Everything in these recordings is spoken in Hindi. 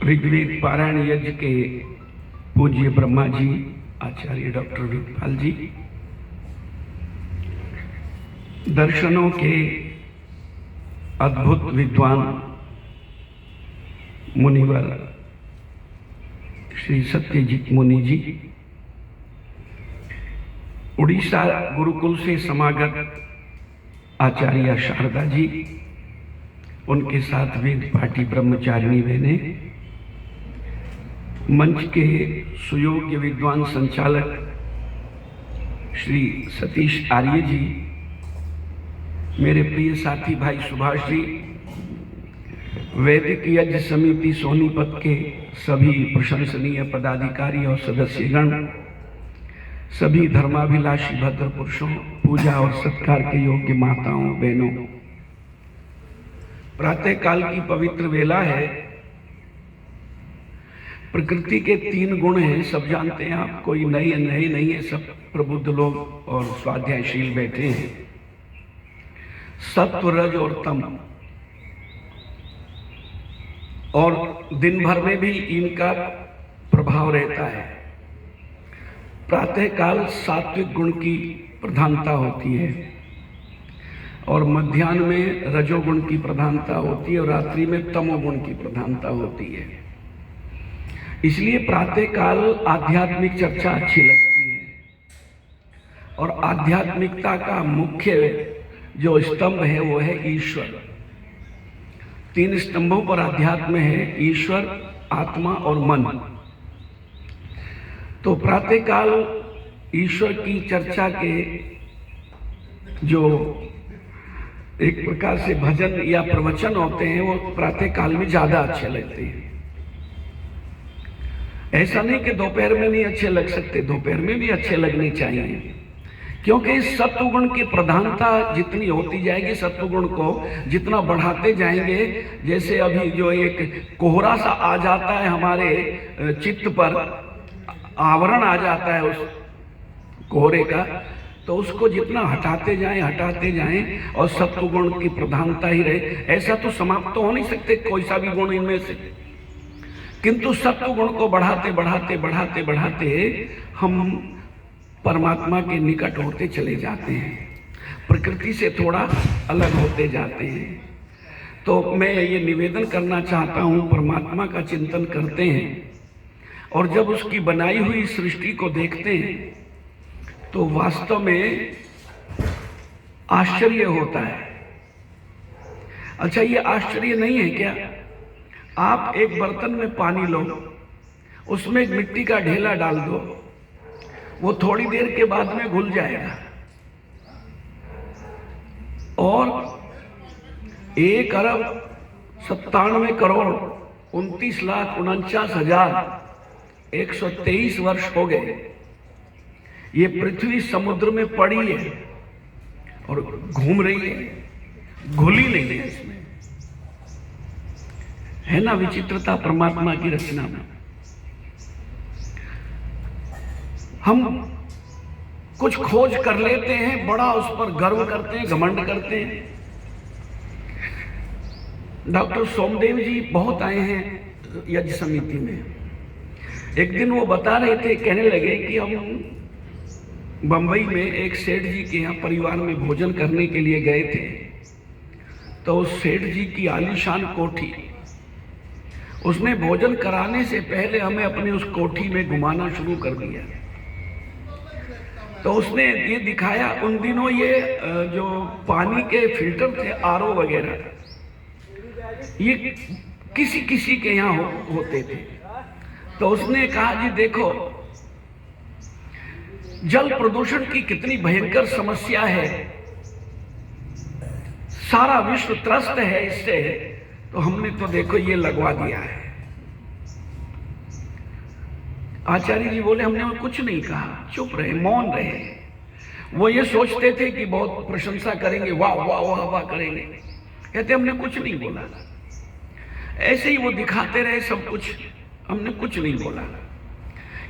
ऋग्वेद पारायण यज्ञ के पूज्य ब्रह्मा जी आचार्य डॉक्टर वीरपाल जी, दर्शनों के अद्भुत विद्वान मुनिवर श्री सत्यजीत मुनि जी, उड़ीसा गुरुकुल से समागत आचार्य शारदा जी, उनके साथ वेद पाठी ब्रह्मचारिणी बहने, मंच के सुयोग्य विद्वान संचालक श्री सतीश आर्य जी, मेरे प्रिय साथी भाई सुभाष जी, वैदिक यज्ञ समिति सोनीपत के सभी प्रशंसनीय पदाधिकारी और सदस्यगण, सभी धर्माभिलाषी भद्र पुरुषों, पूजा और सत्कार के योग्य माताओं बहनों, प्रातः काल की पवित्र वेला है। प्रकृति के 3 गुण हैं, सब जानते हैं आप, कोई नए नहीं है, सब प्रबुद्ध लोग और स्वाध्यायशील बैठे हैं। सत्व, रज और तम, और दिन भर में भी इनका प्रभाव रहता है। प्रातः काल सात्विक गुण की प्रधानता होती है और मध्याह्न में रजोगुण की प्रधानता होती है और रात्रि में तमोगुण की प्रधानता होती है। इसलिए प्रातः काल आध्यात्मिक चर्चा अच्छी लगती है और आध्यात्मिकता का मुख्य जो स्तंभ है वो है ईश्वर। 3 स्तंभों पर अध्यात्म है, ईश्वर, आत्मा और मन। तो प्रातः काल ईश्वर की चर्चा के जो एक प्रकार से भजन या प्रवचन होते हैं वो प्रातः काल में ज्यादा अच्छे लगते हैं। ऐसा नहीं कि दोपहर में नहीं अच्छे लग सकते, दोपहर में भी अच्छे लगने चाहिए, क्योंकि सत्वगुण की प्रधानता जितनी होती जाएगी, सत्वगुण को जितना बढ़ाते जाएंगे, जैसे अभी जो एक कोहरा सा आ जाता है हमारे चित्त पर, आवरण आ जाता है उस कोहरे का, तो उसको जितना हटाते जाएं और सत्वगुण की प्रधानता ही रहे, ऐसा तो समाप्त तो हो नहीं सकते कोई सा भी गुण इनमें से, किंतु सत्वगुण को बढ़ाते हम परमात्मा के निकट होते चले जाते हैं, प्रकृति से थोड़ा अलग होते जाते हैं। तो मैं ये निवेदन करना चाहता हूँ, परमात्मा का चिंतन करते हैं और जब उसकी बनाई हुई सृष्टि को देखते हैं तो वास्तव में आश्चर्य होता है। अच्छा, ये आश्चर्य नहीं है क्या? आप एक बर्तन में पानी लो, उसमें एक मिट्टी का ढेला डाल दो, वो थोड़ी देर के बाद में घुल जाएगा और 1,97,29,49,123 वर्ष हो गए ये पृथ्वी समुद्र में पड़ी है और घूम रही है, घुली नहीं है। इसमें है ना विचित्रता परमात्मा की रचना में। हम कुछ खोज कर लेते हैं, बड़ा उस पर गर्व करते हैं, घमंड करते हैं। डॉक्टर सोमदेव जी बहुत आए हैं यज्ञ समिति में। एक दिन वो बता रहे थे, कहने लगे कि हम बंबई में एक सेठ जी के यहाँ परिवार में भोजन करने के लिए गए थे, तो उस सेठ जी की आलीशान कोठी, उसने भोजन कराने से पहले हमें अपने उस कोठी में घुमाना शुरू कर दिया। तो उसने ये दिखाया, उन दिनों ये जो पानी के फिल्टर थे, आरओ वगैरह, ये किसी के यहाँ होते थे। तो उसने कहा जी देखो, जल प्रदूषण की कितनी भयंकर समस्या है, सारा विश्व त्रस्त है इससे, तो हमने तो देखो ये लगवा दिया है। आचार्य जी बोले हमने कुछ नहीं कहा, चुप रहे, मौन रहे। वो ये सोचते थे कि बहुत प्रशंसा करेंगे, वाह वाह वाह वाह करेंगे, कहते हमने कुछ नहीं बोला। ऐसे ही वो दिखाते रहे सब कुछ, हमने कुछ नहीं बोला।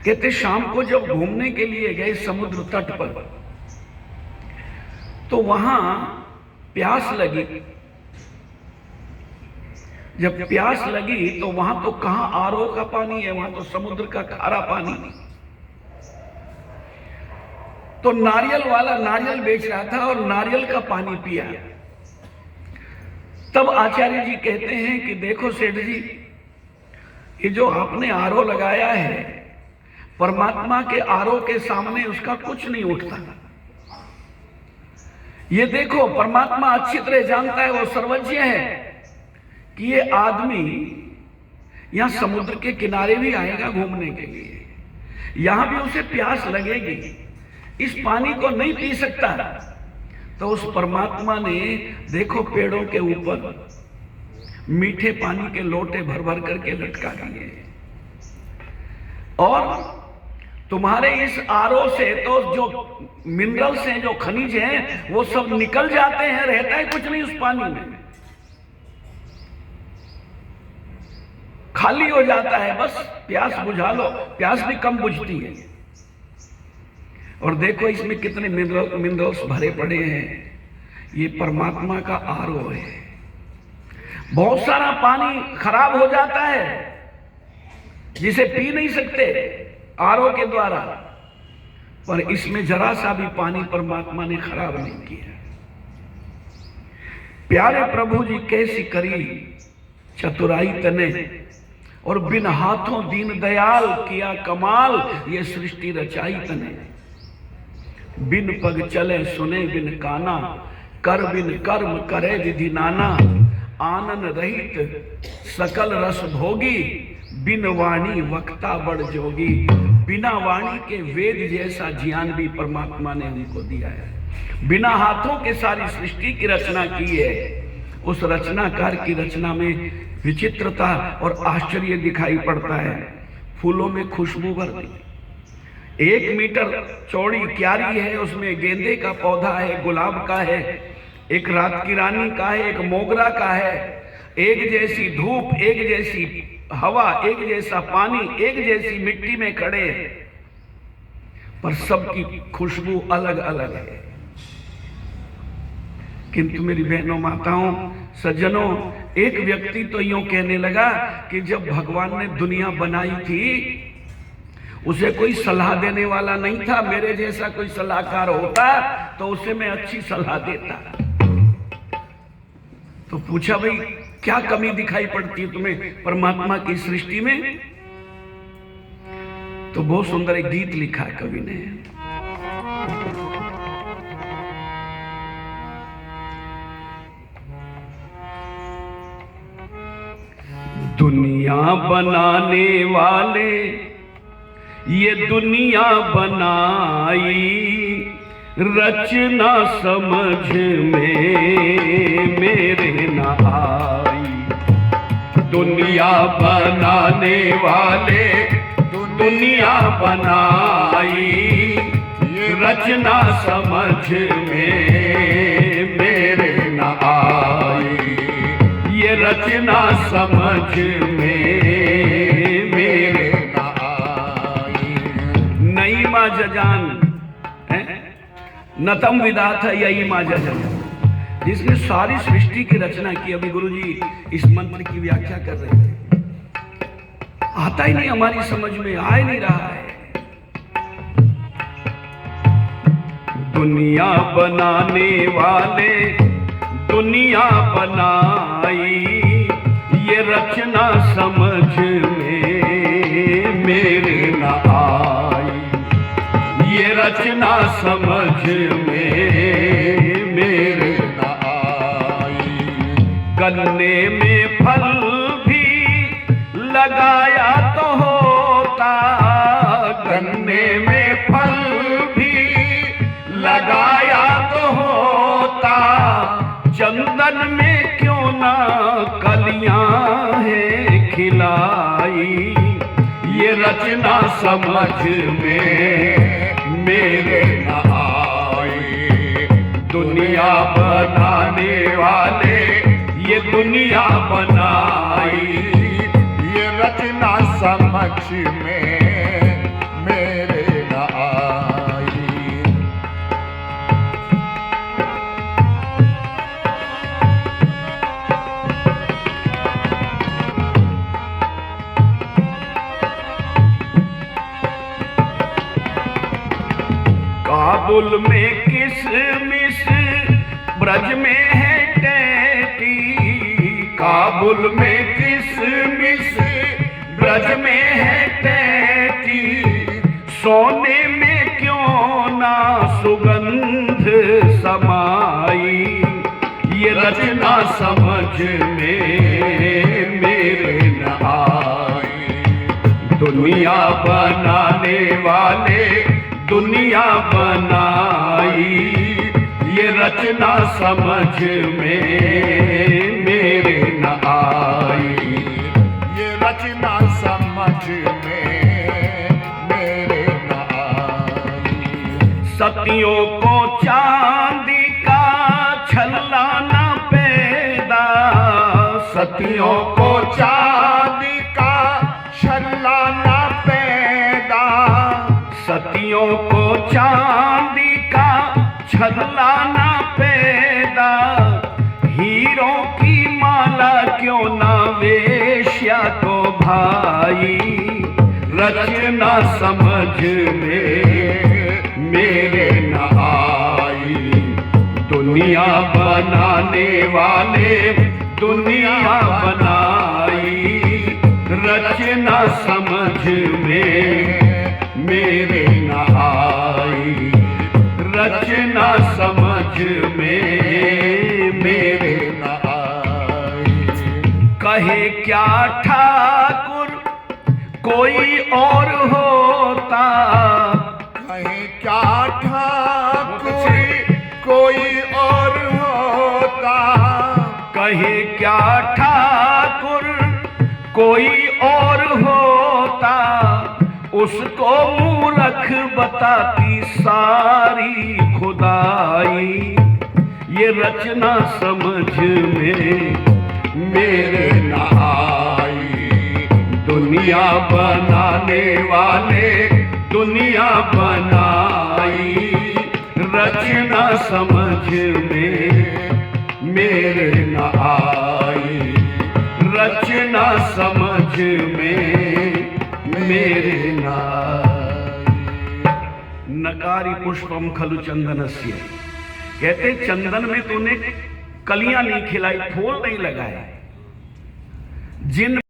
कहते शाम को जब घूमने के लिए गए समुद्र तट पर, तो वहां प्यास लगी जब प्यास लगी तो वहां तो कहां आरओ का पानी है, वहां तो समुद्र का खारा पानी। तो नारियल वाला नारियल बेच रहा था और नारियल का पानी पिया। तब आचार्य जी कहते हैं कि देखो सेठ जी, ये जो आपने आरओ लगाया है, परमात्मा के आरओ के सामने उसका कुछ नहीं उठता। ये देखो, परमात्मा अच्छी तरह जानता है, वो सर्वज्ञ है कि ये आदमी यहां समुद्र के किनारे भी आएगा घूमने के लिए, यहां भी उसे प्यास लगेगी, इस पानी को नहीं पी सकता। तो उस परमात्मा ने देखो पेड़ों के ऊपर मीठे पानी के लोटे भर भर करके लटका दिए, और तुम्हारे इस आरओ से तो जो मिनरल्स हैं, जो खनिज हैं, वो सब निकल जाते हैं, रहता है कुछ नहीं उस पानी में, खाली हो जाता है, बस प्यास बुझा लो, प्यास भी कम बुझती है। और देखो इसमें कितने मिनरल्स भरे पड़े हैं, ये परमात्मा का आरओ है। बहुत सारा पानी खराब हो जाता है जिसे पी नहीं सकते आरओ के द्वारा, पर इसमें जरा सा भी पानी परमात्मा ने खराब नहीं किया। प्यारे प्रभु जी कैसी करी चतुराई तने, और बिन हाथों दीन दयाल किया कमाल, ये सृष्टि रचाई तने। बिन पग चले सुने बिन काना, कर बिन कर्म करे विधि नाना। आनन रहित सकल रस भोगी, बिन वाणी वक्ता बड़ जोगी। बिना वाणी के वेद जैसा ज्ञान भी परमात्मा ने हमको दिया है। बिना हाथों के सारी सृष्टि की रचना की है। उस रचनाकार की रचना में विचित्रता और आश्चर्य दिखाई पड़ता है। फूलों में खुशबू भरती, 1 मीटर चौड़ी क्यारी है, उसमें गेंदे का पौधा है, गुलाब का है, एक रात की रानी का है, एक मोगरा का है। एक जैसी धूप, एक जैसी हवा, एक जैसा पानी, एक जैसी मिट्टी में खड़े, पर सबकी खुशबू अलग अलग है। किंतु मेरी बहनों, माताओं, सज्जनों, एक व्यक्ति तो यूं कहने लगा कि जब भगवान ने दुनिया बनाई थी उसे कोई सलाह देने वाला नहीं था, मेरे जैसा कोई सलाहकार होता तो उसे मैं अच्छी सलाह देता। तो पूछा, भाई क्या कमी दिखाई पड़ती है तुम्हें परमात्मा की सृष्टि में? तो बहुत सुंदर एक गीत लिखा है कवि ने। दुनिया बनाने वाले ये दुनिया बनाई, रचना समझ में मेरे न आई। दुनिया बनाने वाले दुनिया बनाई, रचना समझ में मेरे न आई। ये रचना समझ में मेरे न आई। नई माँ जजान नतम विदाथ यही माँ जजान, जिसने सारी सृष्टि की रचना की। अभी गुरुजी इस मंत्र की व्याख्या कर रहे थे, आता ही नहीं, हमारी समझ में आ ही नहीं रहा है। दुनिया बनाने वाले दुनिया बनाई, ये रचना समझ में मेरे न आई। ये रचना समझ में मेरे न आई। गन्ने में फल भी लगाया तो होता, गन्ने में फल भी लगाया तो होता। चंदन में क्यों ना कलियां हैं खिलाई। ये रचना समझ में मेरे न आई। दुनिया बनाने वाले ये दुनिया बनाई, ये रचना समझ में मेरे न आई। काबुल में किसमिस ब्रज में है टैटी, काबुल में किसमिस ब्रज में है टैटी, सोने में क्यों ना सुगंध समाई, ये रचना समझ में मेरे न आई। दुनिया बनाने वाले दुनिया बनाई, ये रचना समझ में मेरे न आई, ये रचना समझ में मेरे न आई। सतियों को चांदी का छल्ला न पैदा, सतियों को चांदी का छल्ला न पैदा, सतियों को चांदी का छल्ला न पैदा, हीरों की माला क्यों ना वेश्या को भाई, रचना समझ में मेरे न आई। दुनिया बनाने वाले दुनिया बनाई, रचना समझ में मेरे न आई, रचना समझ में मेरे न आई। कहे क्या ठाकुर कोई और होता, कहे क्या ठाकुर कोई और होता, कहे क्या ठाकुर कोई और होता, उसको मूर्ख बताती सारी खुदाई, ये रचना समझ में मेरे न आई। दुनिया बनाने वाले दुनिया बनाई, रचना समझ में मेरे न आई, रचना समझ में मेरे न आई। नकारी पुष्पम खलु चंदनस्य, कहते चंदन में तूने कलियां नहीं खिलाई, फूल नहीं लगाए। जिन